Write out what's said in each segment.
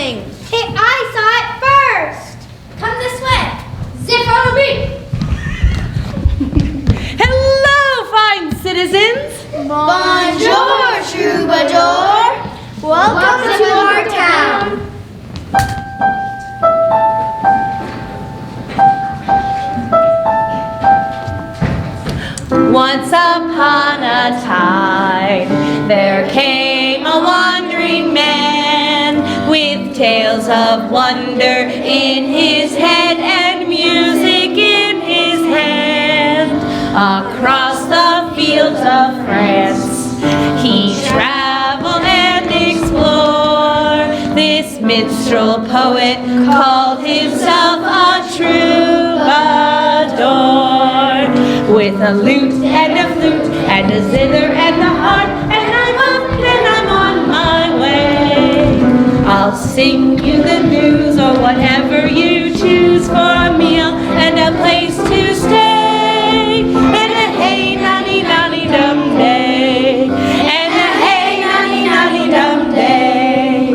happening? Hey, I saw it first. Come this way. Zip, follow me. Hello, fine citizens. Bonjour, troubadour. Welcome to our town. Once upon a time, there came a wandering man with tales of wonder in his head and music in his hand. Across the fields of France, he traveled and explored. This minstrel poet called himself a troubadour. With a lute and a flute and a zither and a harp, and I'm up and I'm on my way. I'll sing you the news or whatever you choose for a meal and a place to stay. And a hey nanny nanny dum day. And a hey nanny nanny dum day.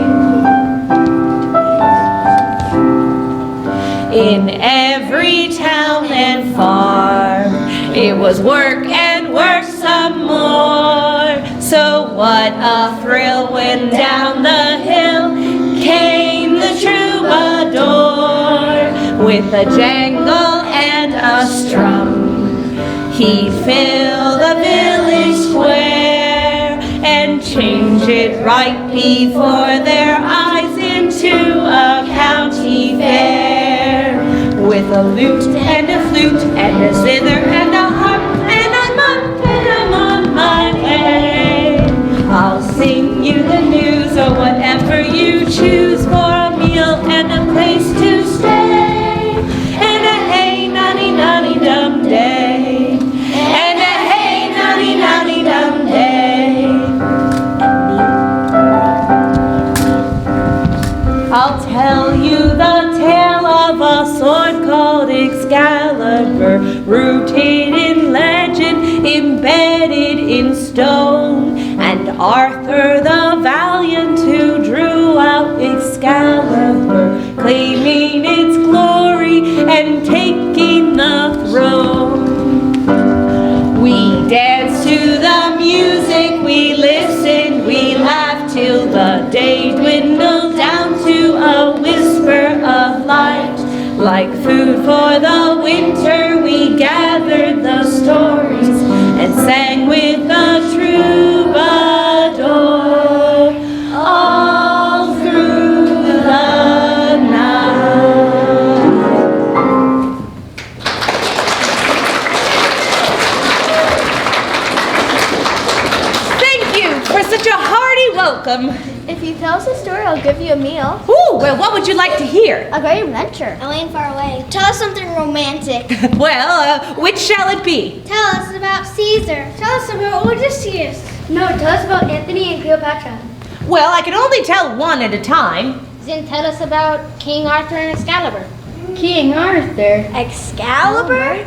In every town and farm, it was work and work some more. So what a thrill when down the hill came the troubadour. With a jangle and a strum, he filled the village square and changed it right before their eyes into a county fair. With a lute and a flute and a zither and a harp, and I'm up and I'm on my way. I'll sing you the news or whatever you choose for a meal and a place to stay. And a hey nanny nanny dum day. And a hey nanny nanny dum day. I'll tell you the tale of a sword called Excalibur, rooted in legend, embedded in stone. And Arthur the valiant who drew out Excalibur, claiming its glory and taking the throne. We danced to the music, we listened, we laughed till the day dwindled down to a whisper of light. Like food for the winter, we gathered the stories and sang with the troubadour all through the night. Thank you for such a hearty welcome. If you tell us a story, I'll give you a meal. Ooh, well, what would you like to hear? A great adventure. I ain't far away. Tell us something romantic. Well, which shall it be? Tell us about Caesar. Tell us about Odysseus. No, tell us about Anthony and Cleopatra. Well, I can only tell one at a time. Then tell us about King Arthur and Excalibur. King Arthur. Excalibur?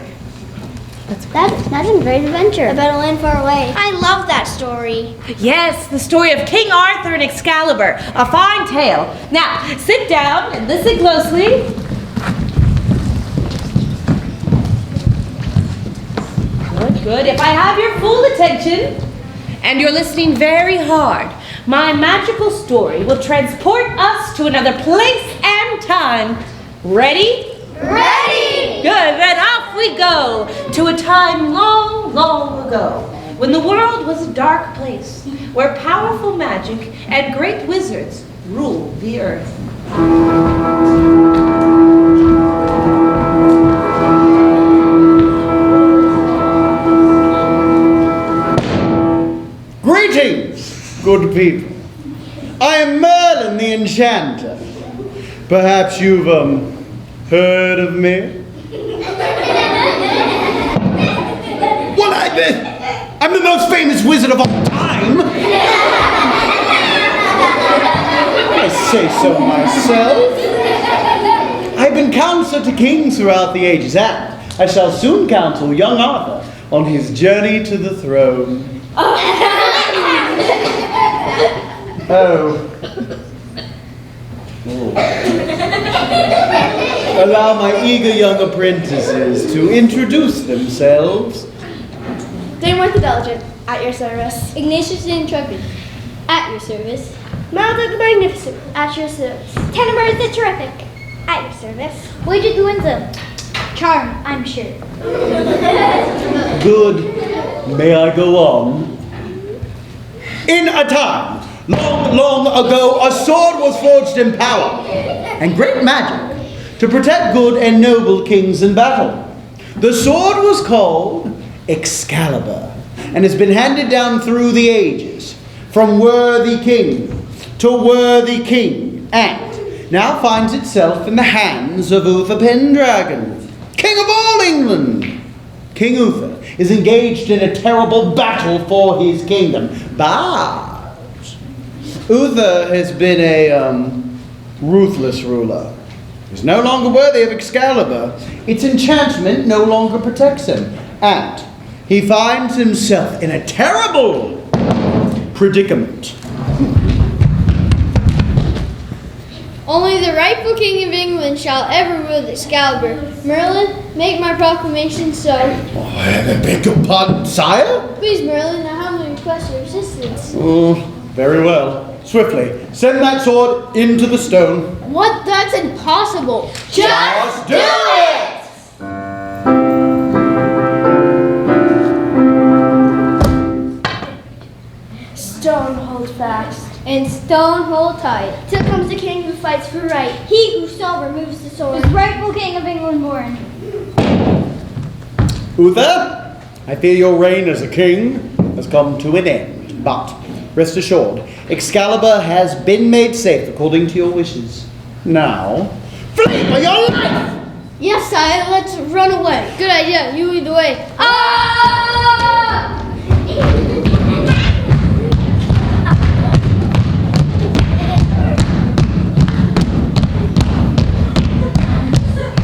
That's a great adventure. I bet I ain't far away. I love that story. Yes, the story of King Arthur and Excalibur. A fine tale. Now, sit down and listen closely. Good, good. If I have your full attention and you're listening very hard, my magical story will transport us to another place and time. Ready? Ready! Good, then off we go to a time long, long ago, when the world was a dark place, where powerful magic and great wizards ruled the earth. Greetings, good people. I am Merlin the Enchanter. Perhaps you've, heard of me? Well, I'm the most famous wizard of all time. I say so myself. I've been counselor to kings throughout the ages, and I shall soon counsel young Arthur on his journey to the throne. Oh. Allow my eager young apprentices to introduce themselves. Daneworth the Diligent, at your service. Ignatius the Intrepid, At your service. Malta the Magnificent, At your service. Tenebert the Terrific, at your service. Wager the Windsor. Charm, I'm sure. Good. May I go on? In a time, long, long ago, a sword was forged in power and great magic to protect good and noble kings in battle. The sword was called Excalibur and has been handed down through the ages from worthy king to worthy king, and now finds itself in the hands of Uther Pendragon, King of all England. King Uther is engaged in a terrible battle for his kingdom, but Uther has been a ruthless ruler. He's no longer worthy of Excalibur. Its enchantment no longer protects him, and he finds himself in a terrible predicament. Only the rightful King of England shall ever wield Excalibur. Merlin, make my proclamation so. I beg your pardon, sire? Please, Merlin, I humbly request your assistance. Oh, very well. Swiftly, send that sword into the stone. What? That's impossible. Just do it! Stone hold fast. And stone hold tight. Till comes the king who fights for right. He who shall removes the sword. Is rightful king of England born. Uther, I fear your reign as a king has come to an end, but rest assured, Excalibur has been made safe according to your wishes. Now, flee for your life! Yes, sire, let's run away. Good idea. You lead the way. Ah!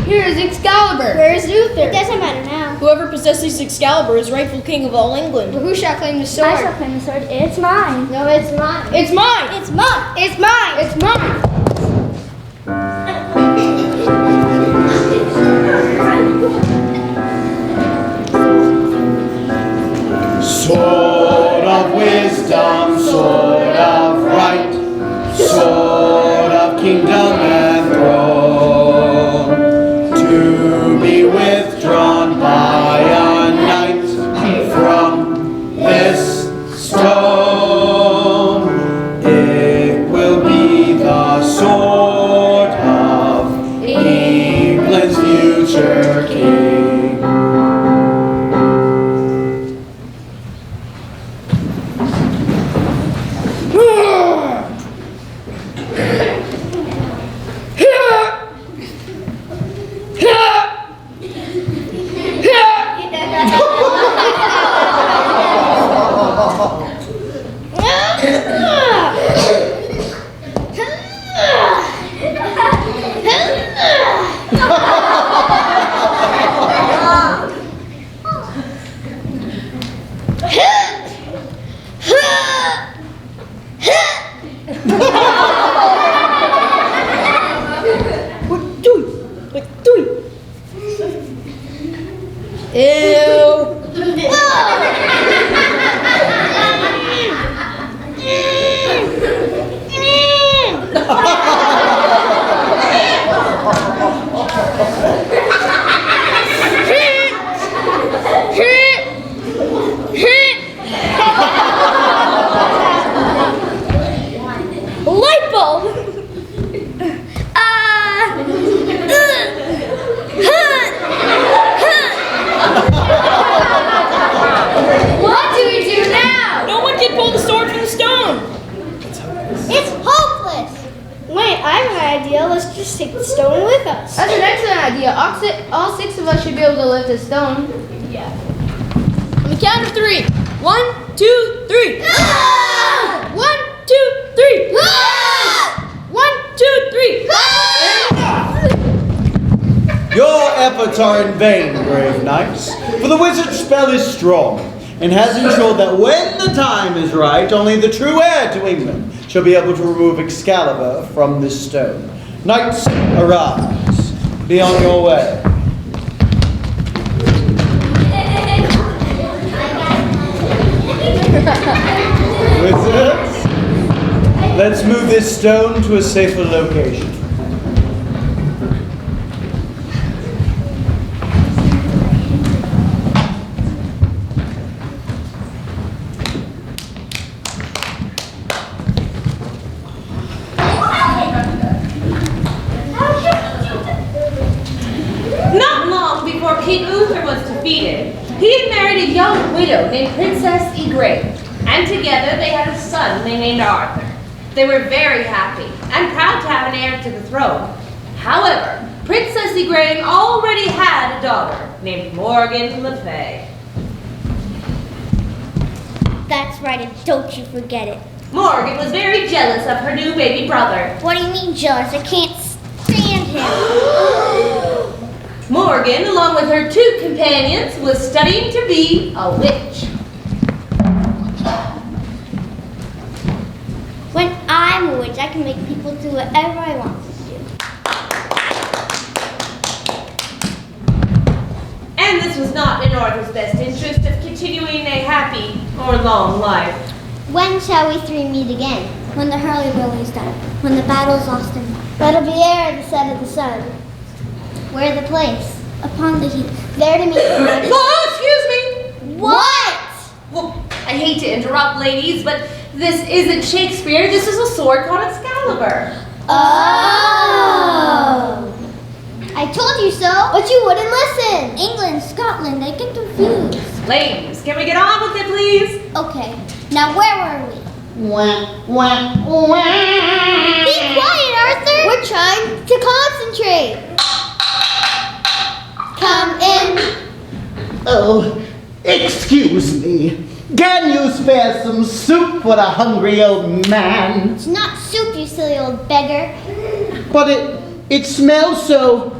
Here is Excalibur. Where is Uther? It doesn't matter now. Whoever possesses Excalibur is rightful king of all England. But who shall claim the sword? I shall claim the sword. It's mine. No, it's mine. It's mine. It's mine. It's mine. It's mine. Sword of wisdom, sword of right, sword of kingdom and throne, to be withdrawn by a knight from this stone. It will be the sword of England's future king. That's an excellent idea. All six of us should be able to lift a stone. Yeah. On the count of 3. 1, 2, 3. Ah! 1, 2, 3. Ah! 1, 2, 3. Your efforts are in vain, brave knights, for the wizard's spell is strong, and has ensured that when the time is right, only the true heir to England shall be able to remove Excalibur from this stone. Knights, arise. Be on your way. Wizards, let's move this stone to a safer location. Not long before King Uther was defeated, he had married a young widow named Princess Igraine, and together they had a son they named Arthur. They were very happy and proud to have an heir to the throne. However, Princess Igraine already had a daughter named Morgan le Fay. That's right, and don't you forget it. Morgan was very jealous of her new baby brother. What do you mean jealous? I can't stand him. Morgan, along with her 2 companions, was studying to be a witch. When I'm a witch, I can make people do whatever I want them to do. And this was not in Arthur's best interest of continuing a happy or long life. When shall we 3 meet again? When the hurly-burly's done. When the battle's lost and won. That'll be there at the set of the sun. Where the place? Upon the heath. There to meet the Oh, excuse me! What? Well, I hate to interrupt, ladies, but this isn't Shakespeare. This is a sword called Excalibur. Oh! I told you so, but you wouldn't listen. England, Scotland, they get confused. Ladies, can we get on with it, please? Okay, now where were we? Be quiet, Arthur! We're trying to concentrate. Come in. Oh, excuse me. Can you spare some soup for the hungry old man? It's not soup, you silly old beggar. But it smells so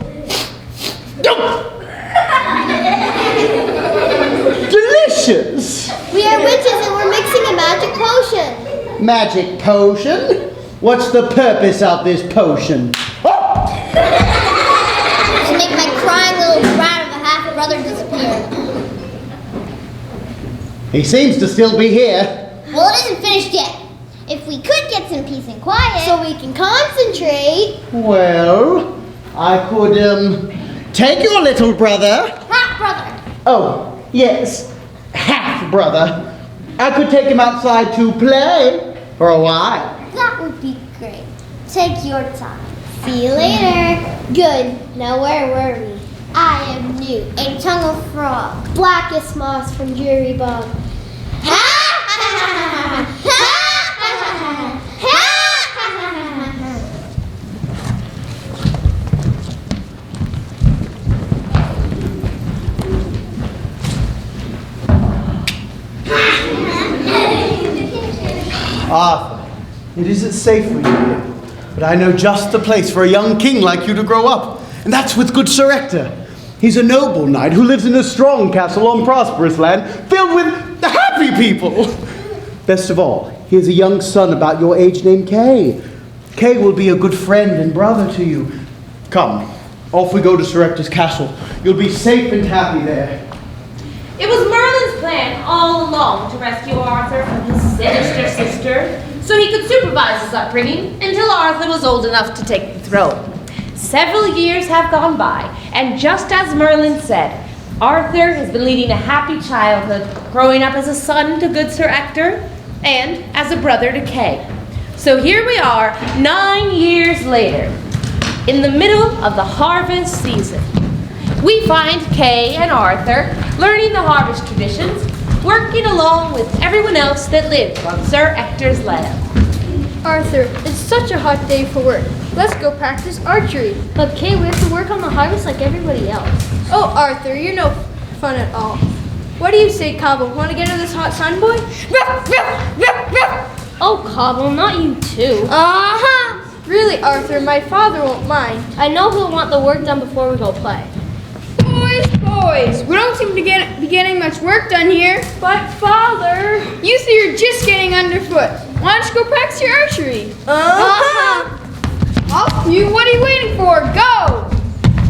delicious. We are witches and we're mixing a magic potion. Magic potion? What's the purpose of this potion? Oh! To make my crying little brat of a half-brother disappear. He seems to still be here. Well, it isn't finished yet. If we could get some peace and quiet, so we can concentrate. Well, I could, take your little brother. Half-brother. Oh, yes, half-brother. I could take him outside to play for a while. That would be great. Take your time. See you later. Good. Now where were we? I am new. A tongue of frog. Blackest moss from Dreary Bog. Ha ha ha ha Arthur, it isn't safe for you here, but I know just the place for a young king like you to grow up, and that's with good Sir Ector. He's a noble knight who lives in a strong castle on prosperous land filled with happy people. Best of all, he has a young son about your age named Kay. Kay will be a good friend and brother to you. Come, off we go to Sir Ector's castle. You'll be safe and happy there. It was Merlin's plan all along to rescue Arthur from his sinister sister, so he could supervise his upbringing until Arthur was old enough to take the throne. Several years have gone by, and just as Merlin said, Arthur has been leading a happy childhood, growing up as a son to good Sir Ector, and as a brother to Kay. So here we are, 9 years later, in the middle of the harvest season. We find Kay and Arthur learning the harvest traditions, working along with everyone else that lived on Sir Ector's land. Arthur, it's such a hot day for work. Let's go practice archery. But Kay, we have to work on the harvest like everybody else. Oh, Arthur, you're no fun at all. What do you say, Cobble? Want to get into this hot sun, boy? Oh, Cobble, not you too. Uh-huh. Really, Arthur, my father won't mind. I know he'll want the work done before we go play. Boys, Goodness, boys, we don't seem to be getting much work done here. But Father... You two are just getting underfoot. Why don't you go practice your archery? Off you, what are you waiting for? Go!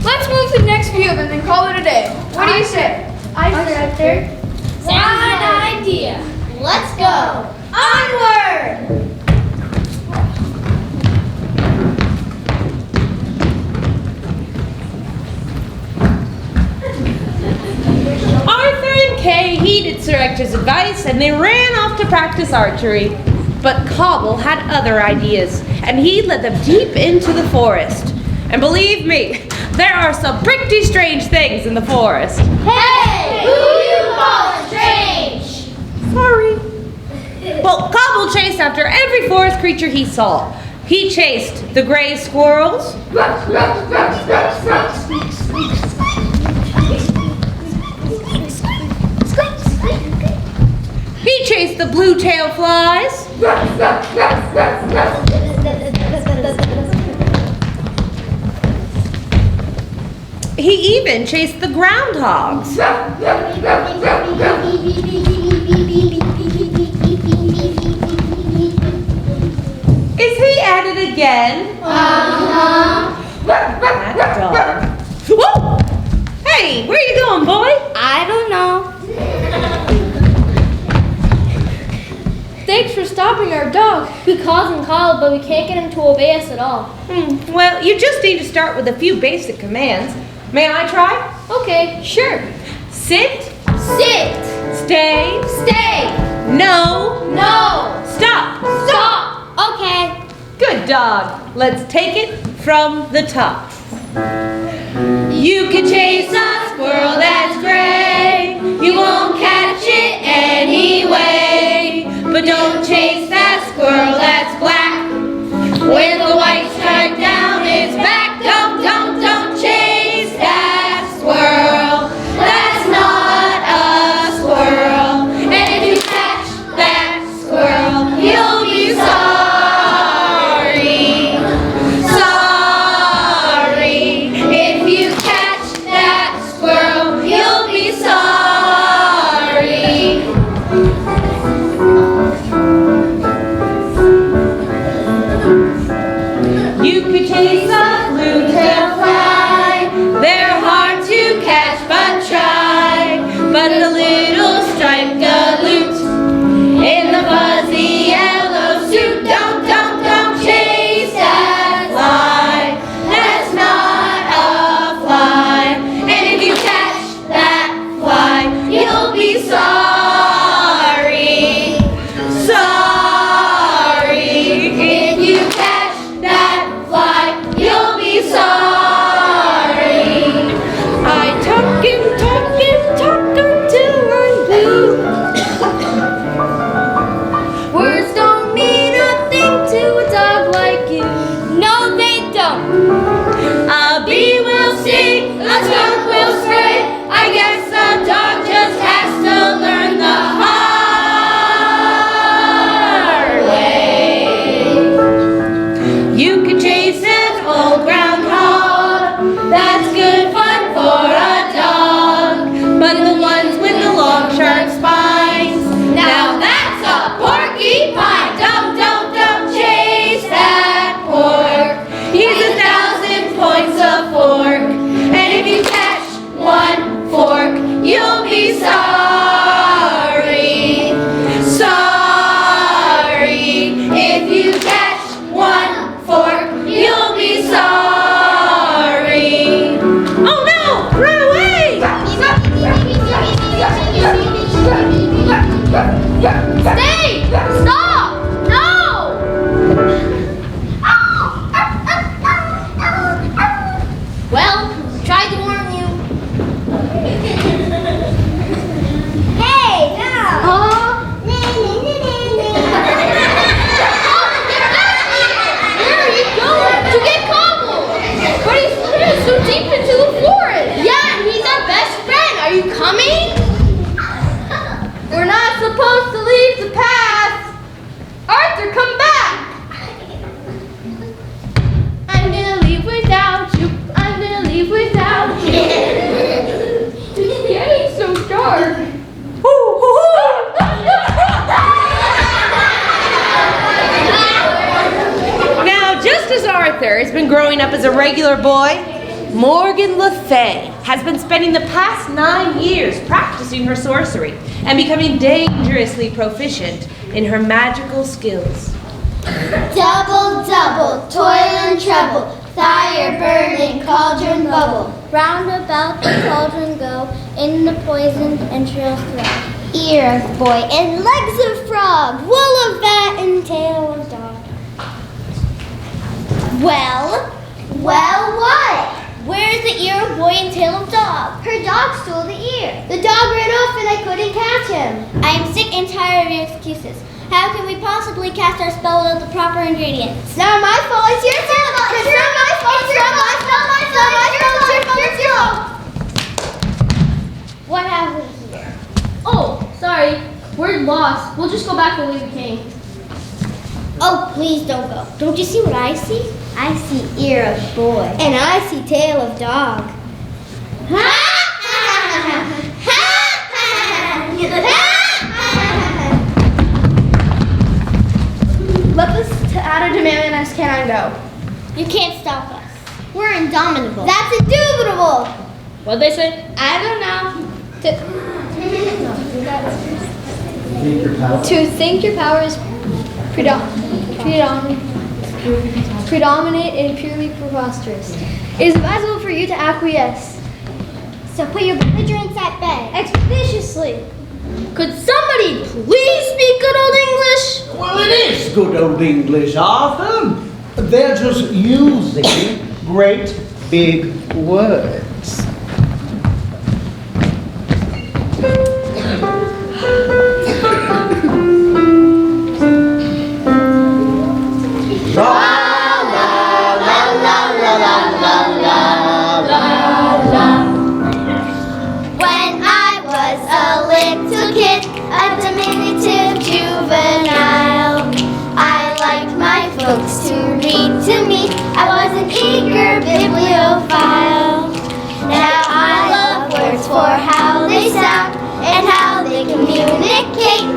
Let's move to the next field and then call it a day. What do you say? I said sound idea. Let's go. Onward! Arthur and Kay heeded Sir Ector's advice and they ran off to practice archery. But Cobble had other ideas, and he led them deep into the forest. And believe me, there are some pretty strange things in the forest. Hey, who you call strange? Sorry. Well, Cobble chased after every forest creature he saw. He chased the gray squirrels. He chased the blue-tail flies. He even chased the groundhogs. Is he at it again? That dog. Whoa! Hey, where are you going, boy? I don't know. Thanks for stopping our dog. We called and called, but we can't get him to obey us at all. Well, you just need to start with a few basic commands. May I try? Okay, sure. Sit. Sit. Stay. Stay. No. No. Stop. Stop. Okay. Good dog. Let's take it from the top. You can chase a squirrel that's gray. You won't catch it anyway. But don't chase that squirrel that's black. When the white stripe down its back, don't chase that squirrel. That's not a squirrel. And if you catch that squirrel, you'll be sorry. Sorry. If you catch that squirrel, you'll be sorry. You could chase a blue-tail fly. They're hard to catch, but try. But a little striped galoot in the fuzzy yellow suit. Don't chase that fly. That's not a fly. And if you catch that fly, you'll be sorry. Sorry. If you catch that fly, you'll be sorry. I talk until I'm blue. Words don't mean a thing to a dog like you. No, they don't. A bee will sting, a skunk will spray. I guess a dog just has to learn the hard way. You can chase an old groundhog. That's good fun for a dog. But the ones with the long sharp spines, now that's a porcupine. Don't chase that pork. He's 1,000 as a regular boy, Morgan le Fay has been spending the past 9 years practicing her sorcery and becoming dangerously proficient in her magical skills. Double, double, toil and trouble, fire burning, cauldron bubble. Round about the cauldron go, in the poisoned entrails throw. Ear of boy and legs of frog, wool of bat and tail of dog. Well, what? Where's the ear of boy and tail of dog? Her dog stole the ear. The dog ran off and I couldn't catch him. I am sick and tired of your excuses. How can we possibly cast our spell without the proper ingredients? It's not my fault, it's your fault. It's not my fault, it's your fault. It's not my fault, it's your fault. What have we here? Oh, sorry. We're lost. We'll just go back the way we came. Oh, please don't go. Don't you see what I see? I see ear of boy. And I see tail of dog. Let this add a demand as can I go. You can't stop us. We're indomitable. That's indubitable. What'd they say? I don't know. To think your power is predominant and purely preposterous. It is advisable for you to acquiesce. So put your belligerence at bay. Expeditiously. Could somebody please speak good old English? Well, it is good old English, Arthur. They're just using great big words. Bibliophile. Now I love words for how they sound and how they communicate.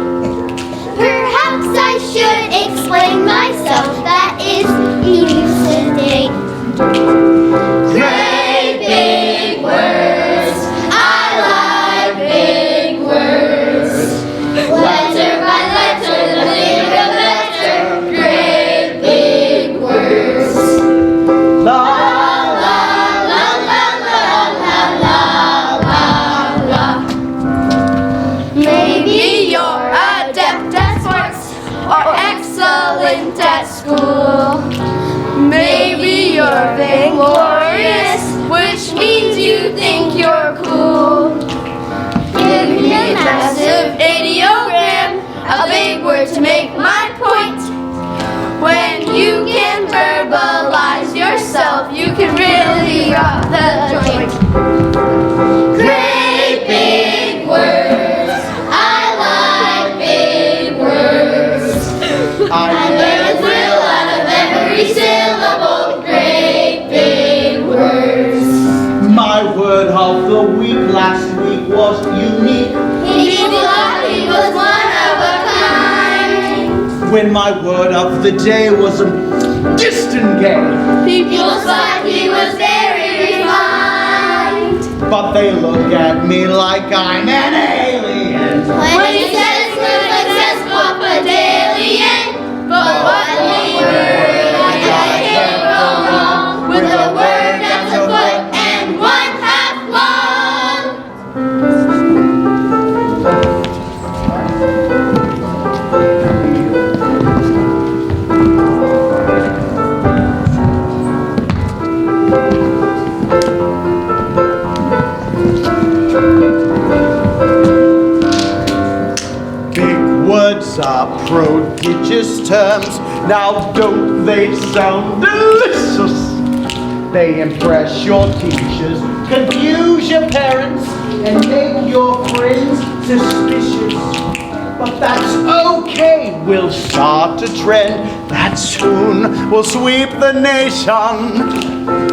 Perhaps I should explain myself, that is elucidate. Great big words, I like big words. Letter by letter, the bigger the better. Great big words. At school, maybe you're vainglorious, which means you think you're cool. Give me a massive ideogram, a big word to make my point. When you can verbalize yourself, you can really rock the joint. Great big words, I like big words. I get a thrill out of every syllable. Great big words. My word of the week last week was unique. People thought he was one of a kind. When my word of the day was a distant game. People thought he was very refined. But they look at me like I'm an alien. When he says good, like says Papadalian. But what the word, I can't go wrong with a word that's a foot and 1/2 long. Big words are prodigious terms. Now don't they sound delicious? They impress your teachers, confuse your parents, and make your friends suspicious. But that's okay, we'll start a trend that soon will sweep the nation.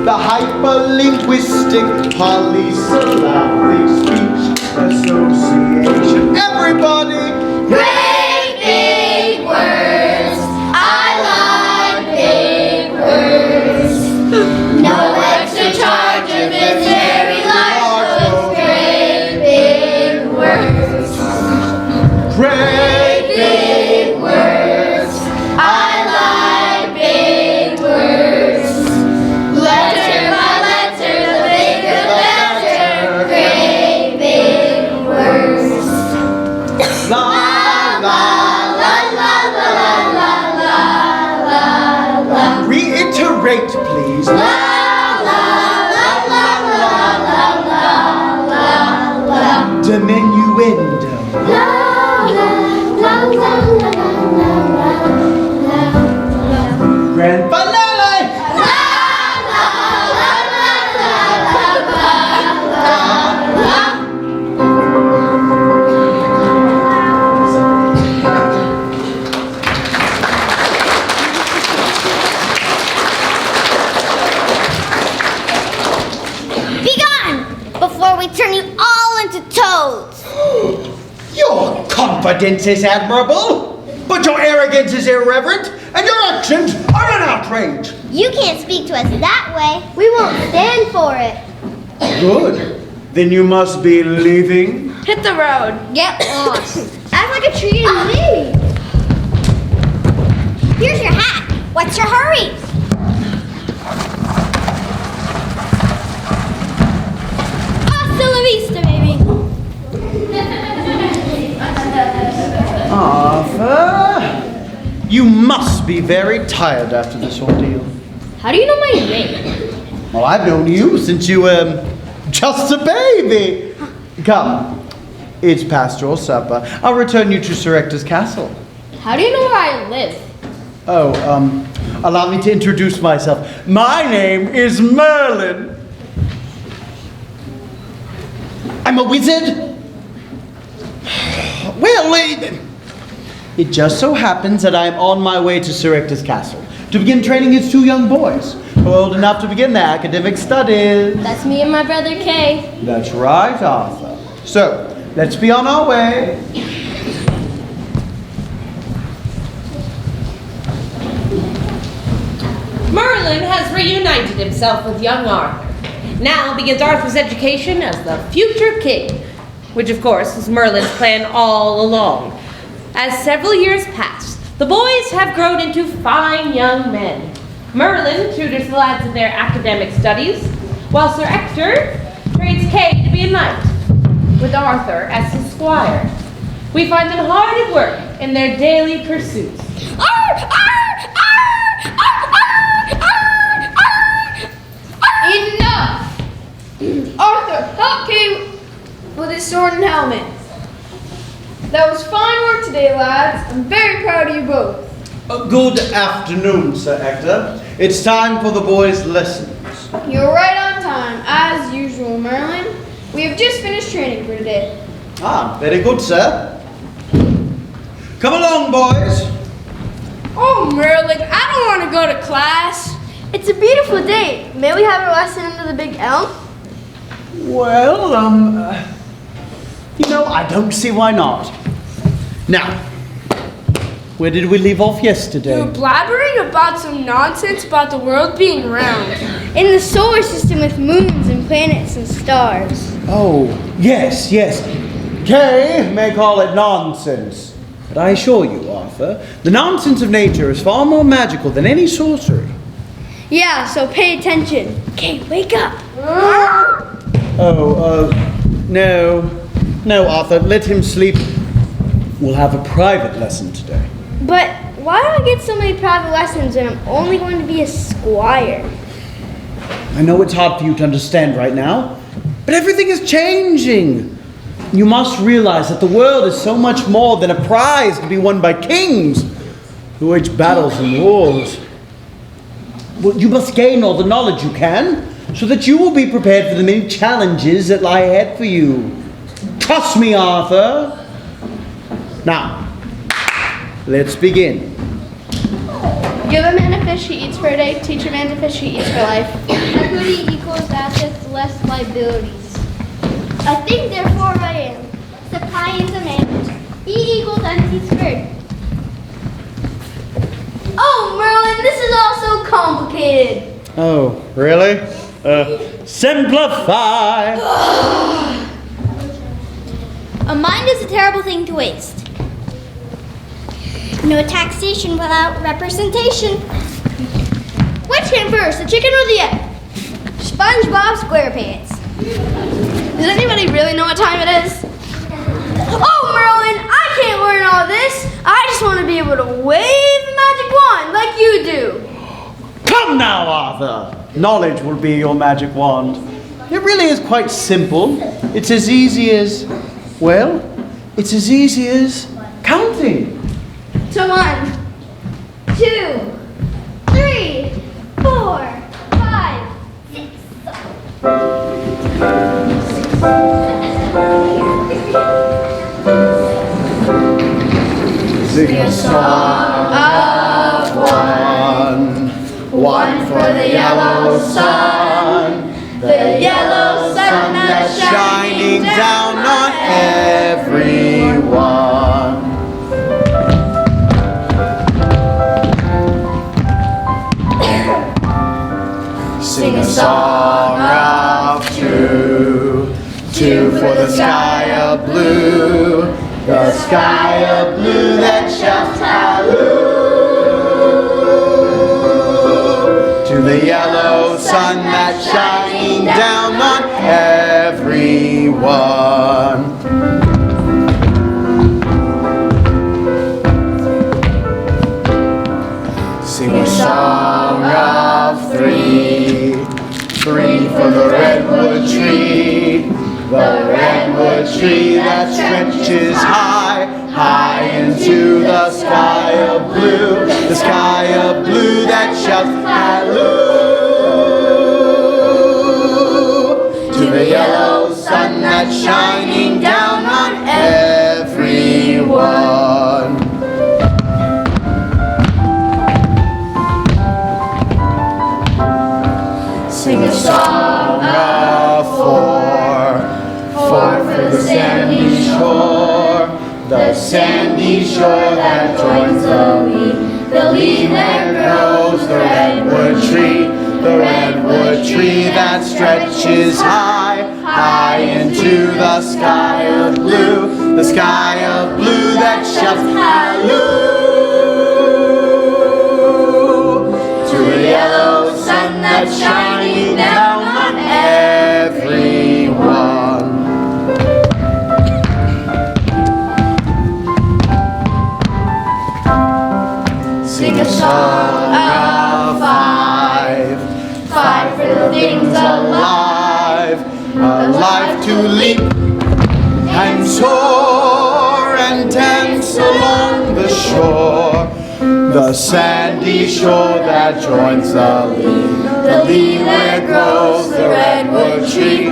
The hyperlinguistic polysyllabic speech association. Everybody! Great big words, I like big words. in charge of its very life. Those great big words. Great Big words. I like big words. Letter by letter, the bigger the better. Great big words. La la. Reiterate, please. Diminuendo. Grand finale. We turn you all into toads. Your confidence is admirable, but your arrogance is irreverent, and your actions are an outrage. You can't speak to us that way. We won't stand for it. Good. Then you must be leaving. Hit the road. Get lost. Act like a tree and leave. Here's your hat. What's your hurry? Hasta la vista, baby. Arthur, you must be very tired after this ordeal. How do you know my name? Well, I've known you since you were just a baby. Come, it's past your supper. I'll return you to Sir Ector's castle. How do you know where I live? Oh, allow me to introduce myself. My name is Merlin. I'm a wizard. Well, it just so happens that I'm on my way to Sir Ector's castle to begin training his two young boys who are old enough to begin their academic studies. That's me and my brother Kay. That's right, Arthur. So, let's be on our way. Merlin has reunited himself with young Arthur. Now begins Arthur's education as the future king, which of course was Merlin's plan all along. As several years pass, the boys have grown into fine young men. Merlin tutors the lads in their academic studies, while Sir Ector trains Kay to be a knight, with Arthur as his squire. We find them hard at work in their daily pursuits. Enough! Arthur, help Kay with his sword and helmet. That was fine work today, lads. I'm very proud of you both. Good afternoon, Sir Ector. It's time for the boys' lessons. You're right on time, as usual, Merlin. We have just finished training for today. Ah, very good, sir. Come along, boys. Oh, Merlin, I don't want to go to class. It's a beautiful day. May we have a lesson under the big elm? Well, I don't see why not. Now, where did we leave off yesterday? You were blabbering about some nonsense about the world being round. In the solar system with moons and planets and stars. Oh, yes. Kay may call it nonsense. But I assure you, Arthur, the nonsense of nature is far more magical than any sorcery. Yeah, so pay attention. Okay, wake up. No, Arthur, let him sleep. We'll have a private lesson today. But why do I get so many private lessons when I'm only going to be a squire? I know it's hard for you to understand right now, but everything is changing. You must realize that the world is so much more than a prize to be won by kings who wage battles and wars. Well, you must gain all the knowledge you can so that you will be prepared for the many challenges that lie ahead for you. Trust me, Arthur. Now, let's begin. Give a man a fish he eats for a day, teach a man to fish he eats for life. Equity equals assets less liabilities. I think, therefore I am. Supply and demand. E equals MC squared. Oh, Merlin, this is all so complicated. Oh, really? Simplify. A mind is a terrible thing to waste. No taxation without representation. Which came first, the chicken or the egg? SpongeBob SquarePants. Does anybody really know what time it is? Oh, Merlin, I can't learn all this. I just want to be able to wave a magic wand like you do. Come now, Arthur. Knowledge will be your magic wand. It really is quite simple. It's as easy as, well, it's as easy as counting. To 1, 2, 3, 4, 5, 6. Sing a song of one for the yellow sun, the yellow sun that's shining down on everyone. Sing a song of two for the sky of blue, the sky of blue that shouts halloo, to the yellow sun that's shining down on everyone. Sing a song of three for the redwood tree, the redwood tree that stretches high, high into the sky of blue, the sky of blue that shouts halloo, to the yellow sun that's shining down on everyone. Sing a song of four for the sandy shore that joins the lead where grows the redwood tree that stretches high, high into the sky of blue, the sky of blue that shouts halloo, to the yellow sun that's shining down on everyone. Sing a song of five for the things alive, alive to leap and soar and dance along the shore, the sandy shore that joins the lead where grows the redwood tree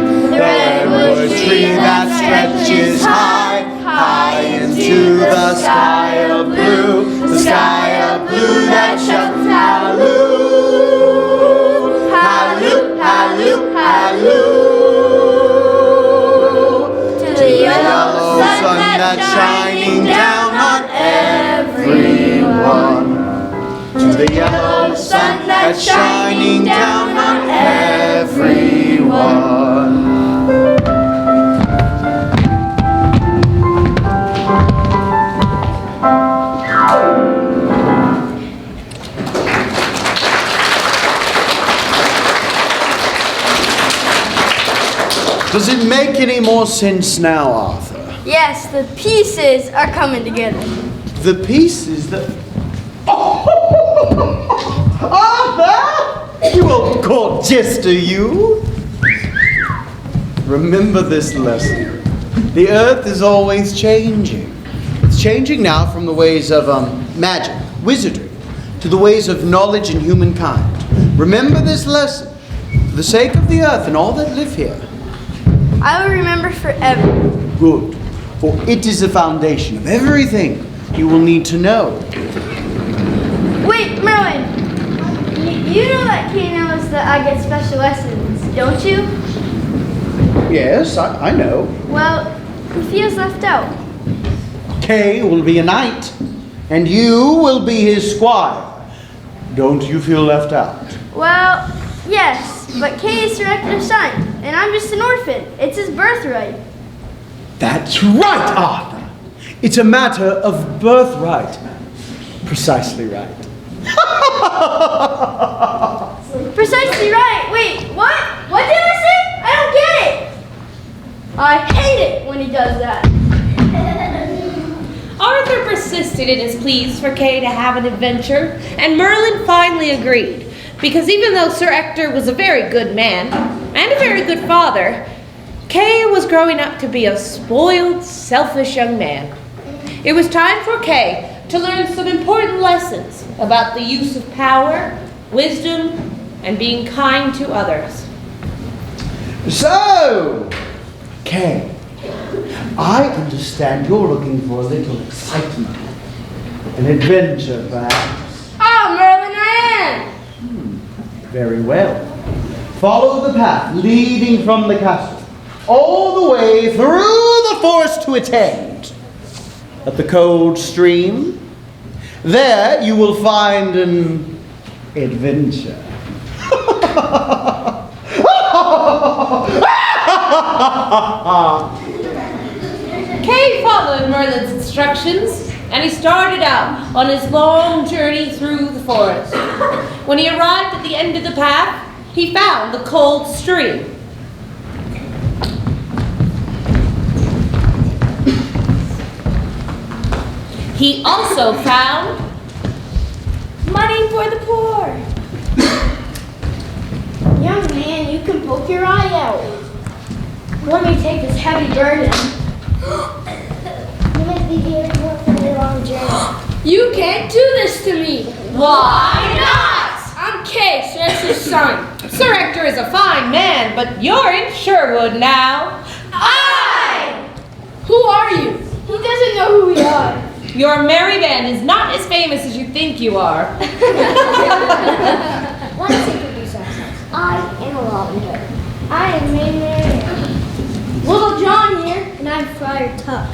that stretches high, high into the sky of blue, the sky of blue that shouts halloo, halloo, halloo, halloo, to the yellow sun that's shining down on everyone, to the yellow sun that's shining down on everyone. Does it make any more sense now, Arthur? Yes, the pieces are coming together. The pieces that... Oh! Arthur! You old court jester, you! Remember this lesson. The earth is always changing. It's changing now from the ways of magic, wizardry, to the ways of knowledge and humankind. Remember this lesson for the sake of the earth and all that live here. I will remember forever. Good, for it is the foundation of everything you will need to know. Wait, Merlin. You know that Kay knows that I get special lessons, don't you? Yes, I know. Well, he feels left out. Kay will be a knight, and you will be his squire. Don't you feel left out? Well, yes, But Kay is Sir Hector's son, and I'm just an orphan. It's his birthright. That's right, Arthur. It's a matter of birthright. Precisely right. Precisely right. Wait, what? What did I say? I don't get it. I hate it when he does that. Arthur persisted in his pleas for Kay to have an adventure, and Merlin finally agreed, because even though Sir Ector was a very good man and a very good father, Kay was growing up to be a spoiled, selfish young man. It was time for Kay to learn some important lessons about the use of power, wisdom, and being kind to others. So, Kay, I understand you're looking for a little excitement. An adventure, perhaps. Oh, Merlin, I am. Very well. Follow the path leading from the castle, all the way through the forest to its end. At the cold stream, there you will find an adventure. Kay followed Merlin's instructions, and he started out on his long journey through the forest. When he arrived at the end of the path, he found the cold stream. He also found Money for the poor. Young man, you can poke your eye out. Let me take this heavy burden. You must be very poor from your long journey. You can't do this to me. Why not? I'm Kay, Sir Ector's son. Sir Ector is a fine man, but you're in Sherwood now. Who are you? He doesn't know who we are. Your merry band is not as famous as you think you are. Let's introduce ourselves. I am a lavender. I am Maynard. Little John here. And I'm Friar Tuck.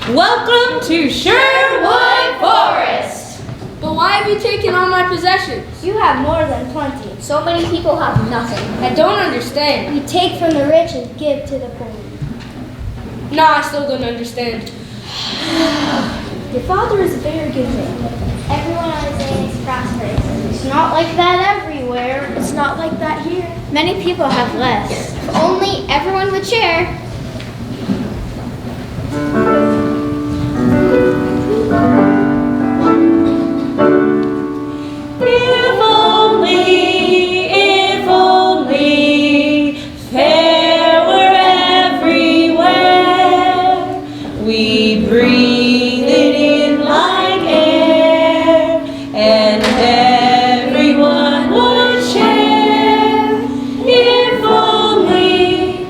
Welcome to Sherwood Forest. But why have you taken all my possessions? You have more than plenty. So many people have nothing. I don't understand. You take from the rich and give to the poor. No, I still don't understand. Your father is a very good man. Everyone on his land is prosperous. It's not like that everywhere. It's not like that here. Many people have less. If only everyone would share. If only, fair were everywhere. We breathe it in like air, and everyone would share. If only,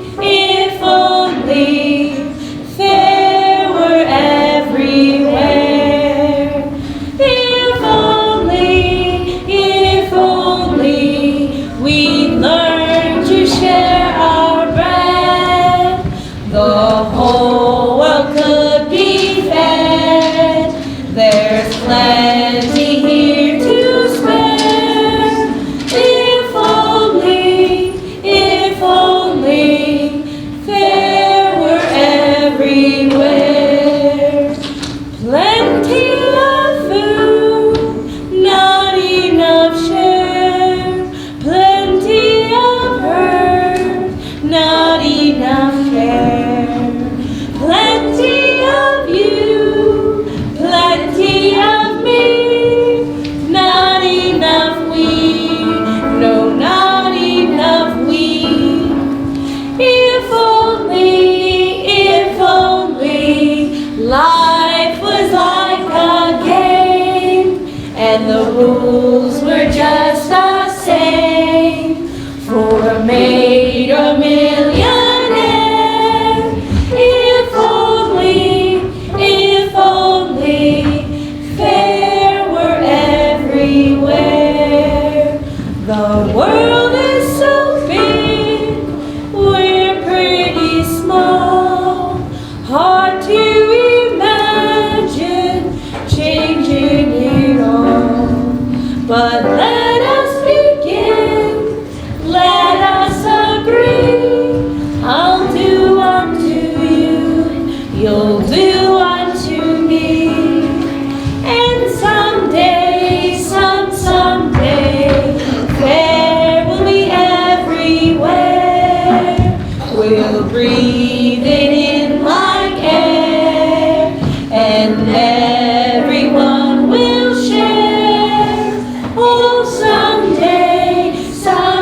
We'll breathe it in like air, and everyone will share. Oh,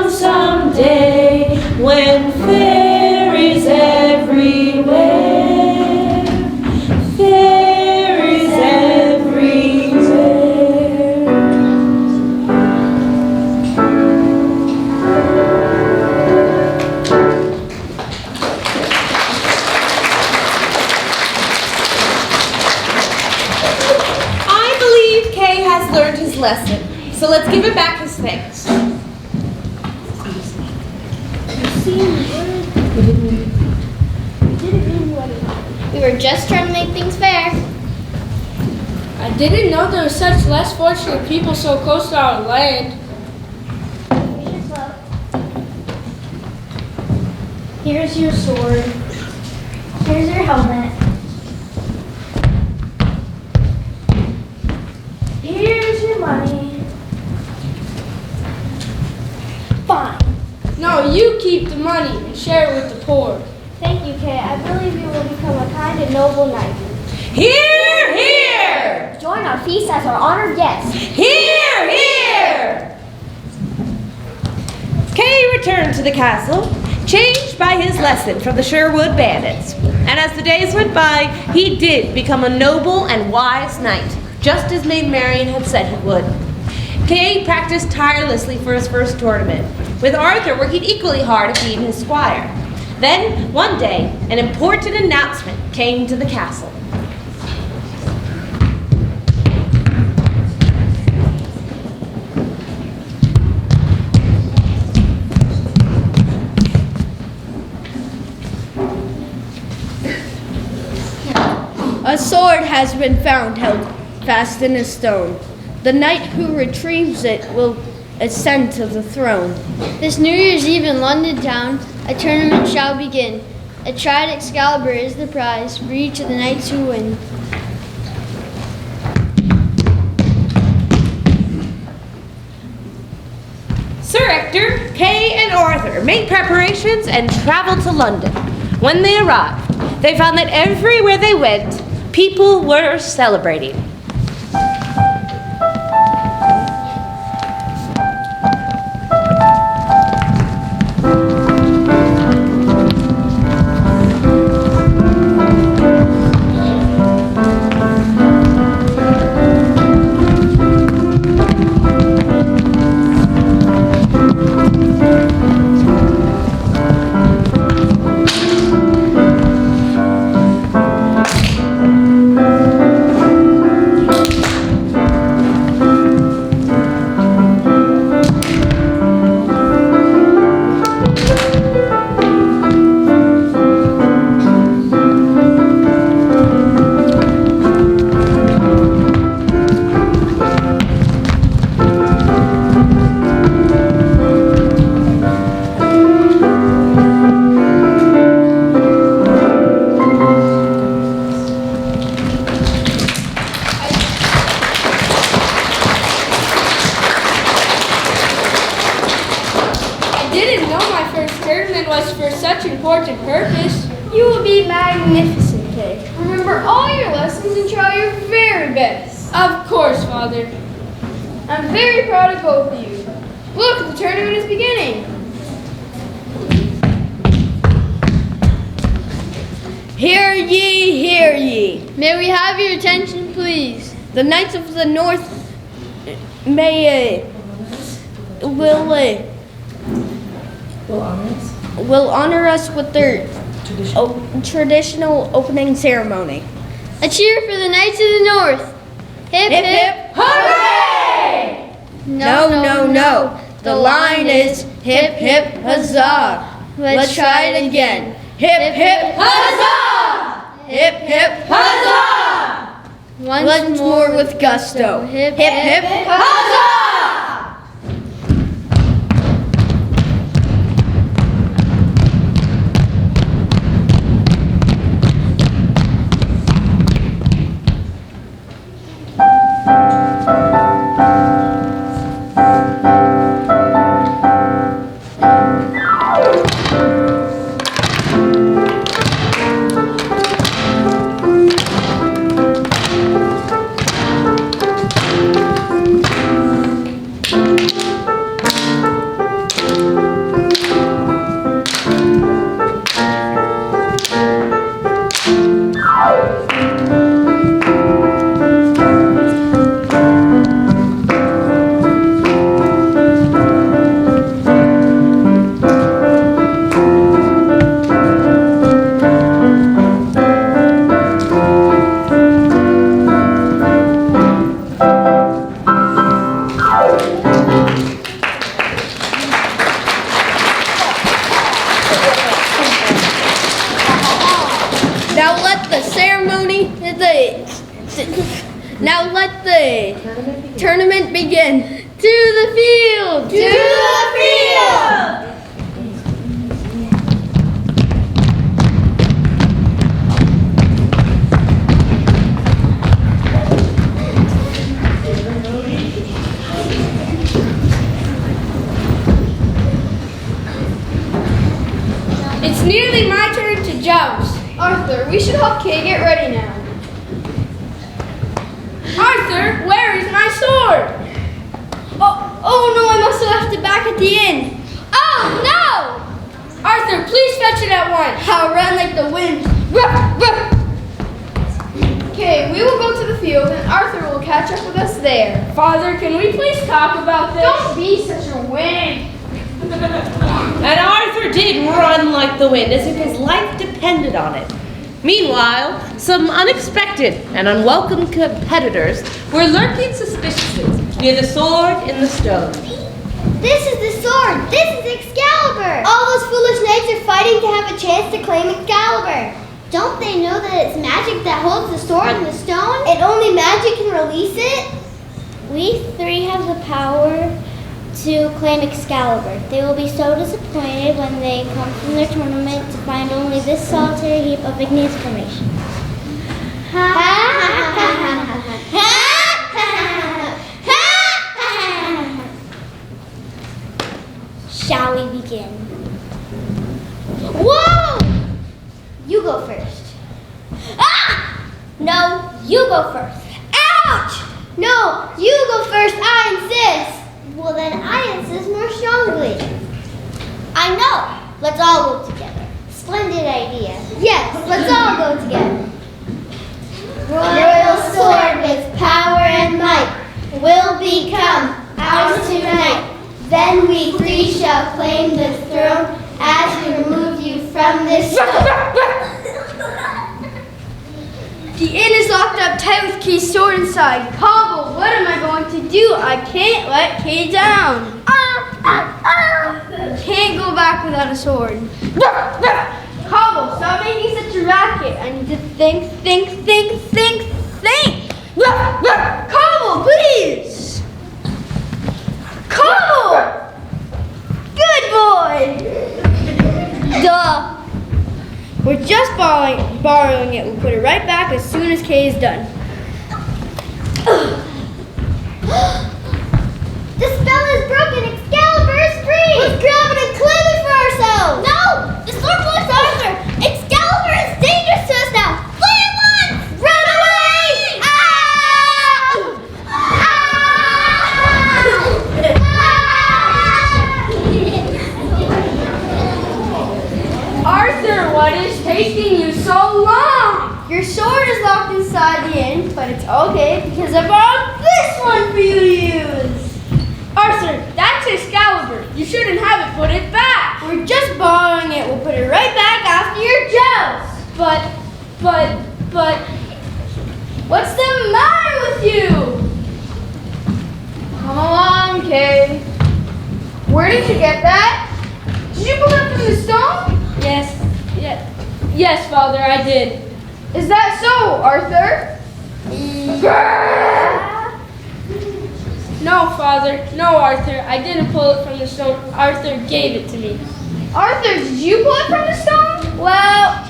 someday, when fairies everywhere, fairies everywhere. I believe Kay has learned his lesson, so let's give him back his thanks. We were just trying to make things fair. I didn't know there were such less fortunate people so close to our land. Here's your sword. Here's your helmet. Here's your money. Fine. No, you keep the money and share it with the poor. Thank you, Kay. I believe you will become a kind and noble knight. Hear, hear! Join our feast as our honored guest. Hear, hear! Kay returned to the castle, changed by his lesson from the Sherwood bandits. And as the days went by, he did become a noble and wise knight, just as Maid Marian had said he would. Kay practiced tirelessly for his first tournament, with Arthur working equally hard at being his squire. Then, one day, an important announcement came to the castle. A sword has been found held fast in a stone. The knight who retrieves it will ascend to the throne. This New Year's Eve in London town, a tournament shall begin. A tried Excalibur is the prize for each of the knights who win. Sir Ector, Kay, and Arthur made preparations and traveled to London. When they arrived, they found that everywhere they went, people were celebrating. You will be magnificent, Kay. Remember all your lessons and try your very best. Of course, Father. I'm very proud of both of you. Look, the tournament is beginning. Hear ye, hear ye. May we have your attention, please? The Knights of the North will honor us with their traditional opening ceremony. A cheer for the Knights of the North. Hip, Hip, hip, hooray! No. The line is hip, hip, huzzah. Let's try it again. Hip, hip, huzzah! Hip, hip, huzzah! Once more with gusto. Hip, Hip, hip, huzzah! ceremony. Now let the tournament begin. To the field! To the field! It's nearly my turn to joust. Arthur, we should help Kay get ready now. Arthur, where is my sword? Oh no, I must have left it back at the inn. Oh, no! Arthur, please fetch it at once. I'll run like the wind. Ruff, ruff. Okay, we will go to the field and Arthur will catch up with us there. Father, can we please talk about this? Don't be such a wimp. And Arthur did run like the wind, as if his life depended on it. Meanwhile, some unexpected and unwelcome competitors were lurking suspiciously near the sword in the stone. This is the sword! This is Excalibur! All those foolish knights are fighting to have a chance to claim Excalibur. Don't they know that it's magic that holds the sword in the stone? And only magic can release it? We three have the power to claim Excalibur. They will be so disappointed when they come from their tournament to find only this solitary heap of igneous formation. Shall we begin? Whoa! You go first. Ah! No, you go first. Ouch! No, you go first, I insist. Well, then I insist more strongly. I know. Let's all go together. Splendid idea. Yes, let's all go together. Royal sword with power and might will become ours tonight. Then we three shall claim the throne as we remove you from this stone. The inn is locked up tight with Kay's sword inside. Cobble, what am I going to do? I can't let Kay down. Can't go back without a sword. Cobble, stop making such a racket. I need to think. Cobble, please. Cobble! Good boy! Duh. We're just borrowing it. We'll put it right back as soon as Kay is done. The spell is broken. Excalibur is free. Let's grab it and claim it for ourselves. No! The sword belongs to Arthur. Excalibur is dangerous to us now. Flee at once! Run away! Arthur, what is taking you so long? Your sword is locked inside the inn, but it's okay because I borrowed this one for you to use. Arthur, that's Excalibur. You shouldn't have it. Put it back. We're just borrowing it. We'll put it right back after your joust. But, what's the matter with you? Come along, Kay. Where did you get that? Did you pull it from the stone? Yes, Father, I did. Is that so, Arthur? No, Father. No, Arthur. I didn't pull it from the stone. Arthur gave it to me. Arthur, did you pull it from the stone? Well,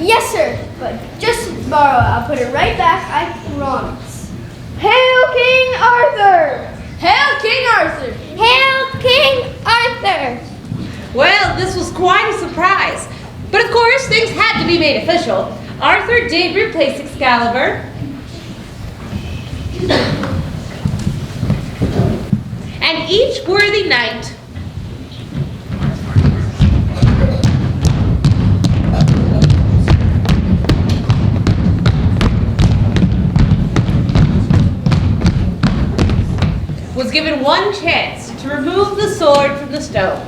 yes, sir. But just borrow it. I'll put it right back. I promise. Hail King Arthur! Hail King Arthur! Hail King Arthur! Well, this was quite a surprise. But of course, things had to be made official. Arthur did replace Excalibur. And each worthy knight was given one chance to remove the sword from the stone.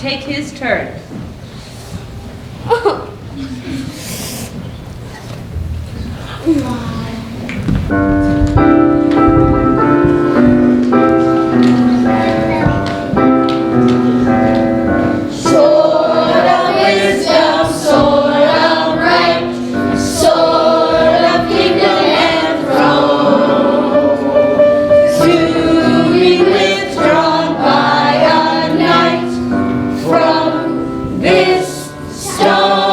take his turn. Sword of wisdom, sword of right, sword of kingdom and throne, to be withdrawn by a knight from this stone.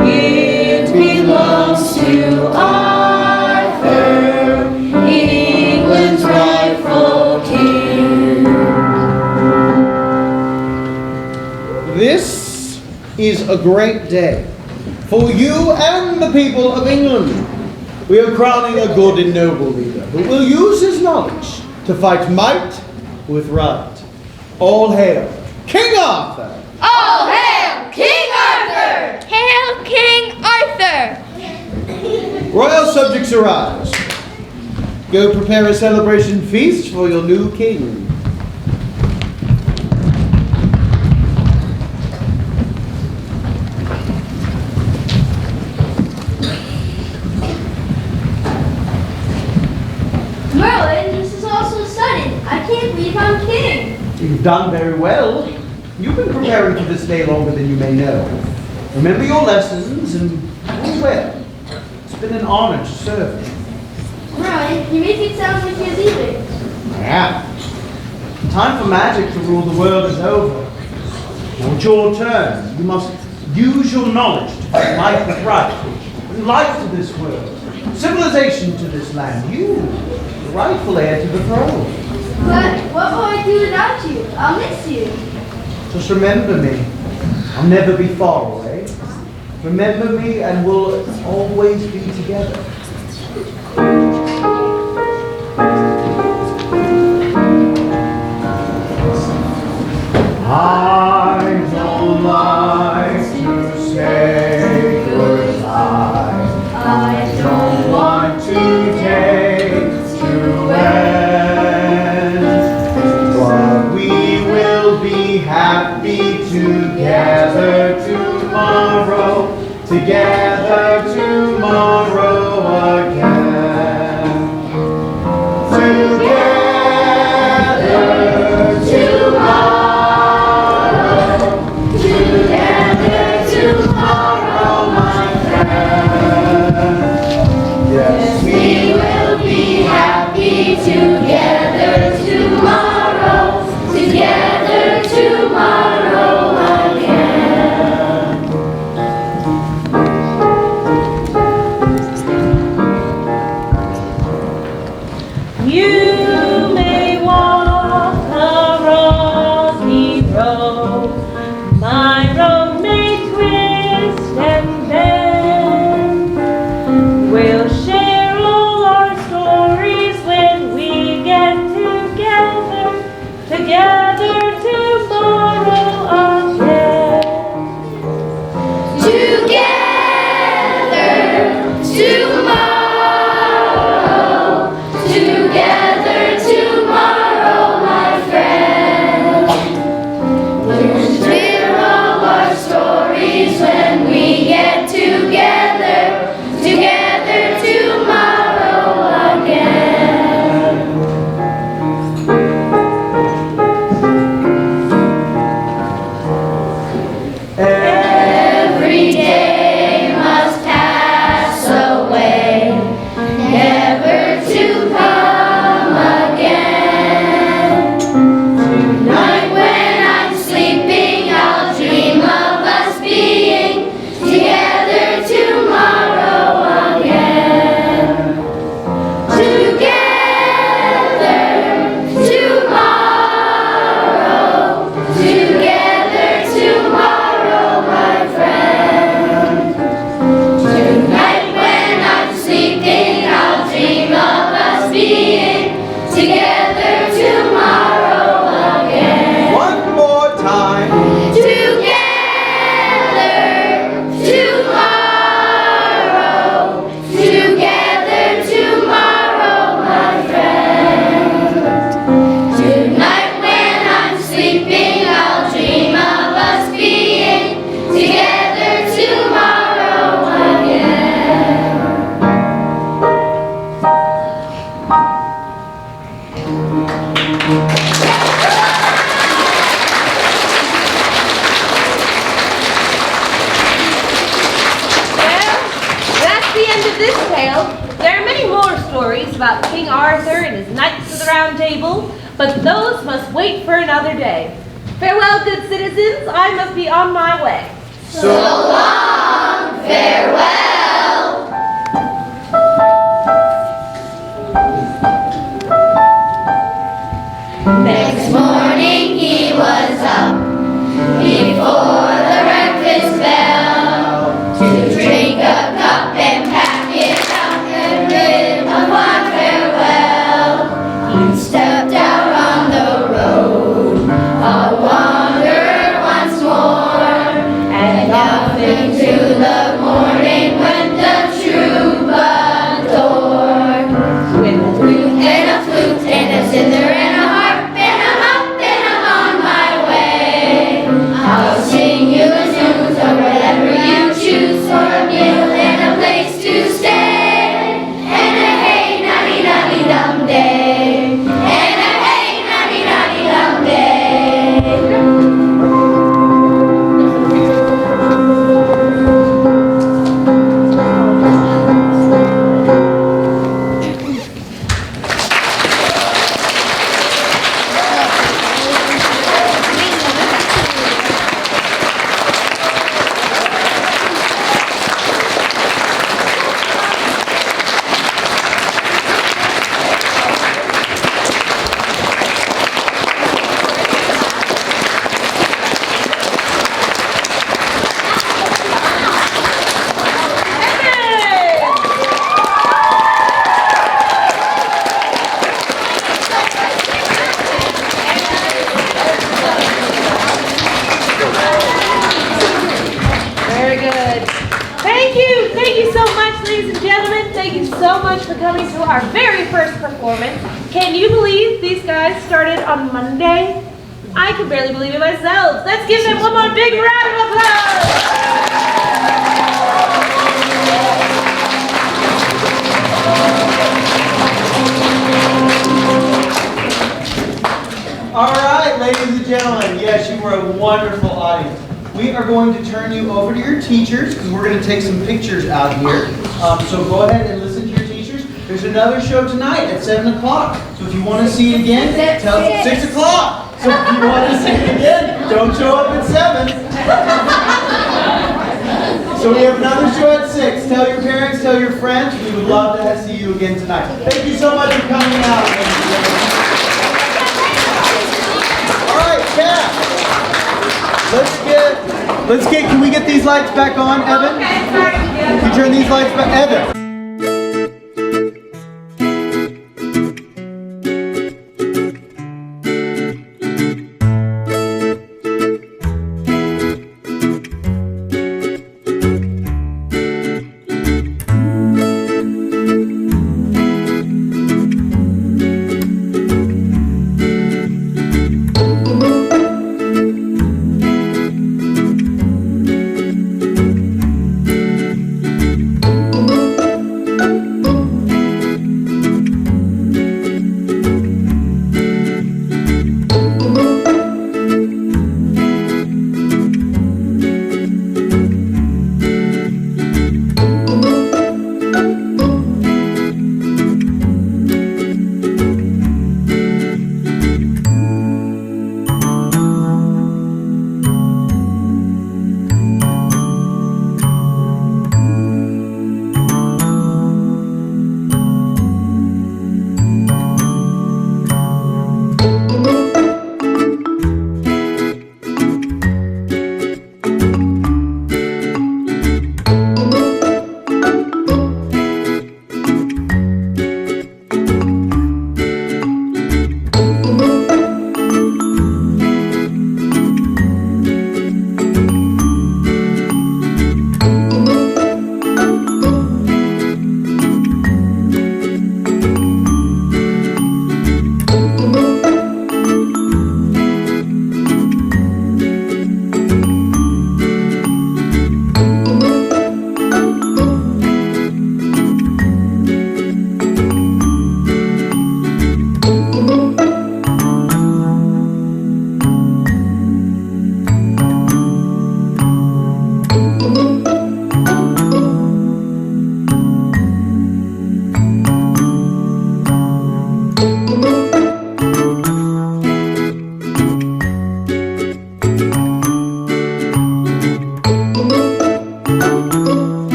It belongs to Arthur, England's rightful king. This is a great day for you and the people of England. We are crowning a good and noble leader who will use his knowledge to fight might with right. All hail King Arthur! All hail King Arthur! Hail King Arthur! Royal subjects arise. Go prepare a celebration feast for your new king. Merlin, this is all so sudden. I can't believe I'm king. You've done very well. You've been preparing for this day longer than you may know. Remember your lessons and do well. It's been an honor to serve you. Merlin, you make it sound like you're leaving. Yeah. The time for magic to rule the world is over. Now it's your turn. You must use your knowledge to bring life with right. Bring life to this world. Civilization to this land. You, the rightful heir to the throne. But what will I do without you? I'll miss you. Just remember me. I'll never be far away. Remember me and we'll always be together. I don't like to say goodbye. I don't want to take to end. But we will be happy together tomorrow. Together tomorrow again. Together tomorrow. Together tomorrow, my friend. Yes, we will be happy together tomorrow. Together tomorrow again. this tale, there are many more stories about King Arthur and his Knights of the Round Table, but those must wait for another day. Farewell, good citizens, I must be on my way. So long, farewell. Next morning he was up before the breakfast bell to drink a cup and pack it up and bid a fond farewell. He stepped out on the road, a wanderer once more, and nothing to the morning when the troubadour, with a flute and a flute and a zither and a harp and I'm up and I'm on my way. I'll sing you a news or whatever you choose for a meal and a place to stay. And a hey nutty nutty dum day. And a hey nutty nutty dum day. Very good. Thank you so much, ladies and gentlemen. Thank you so much for coming to our very first performance. Can you believe these guys started on Monday? I can barely believe it myself. Let's give them one more big round of applause. All right, ladies and gentlemen, yes, you were a wonderful audience. We are going to turn you over to your teachers because we're going to take some pictures out here. So go ahead and listen to your teachers. There's another show tonight at 7 o'clock. So if you want to see it again, tell 6 o'clock. So if you want to see it again, don't show up at 7. So we have another show at 6. Tell your parents, tell your friends. We would love to see you again tonight. Thank you so much for coming out, ladies and gentlemen. All right, Kat. Let's get, can we get these lights back on, Evan? Okay, sorry. Can you turn these lights back, Evan?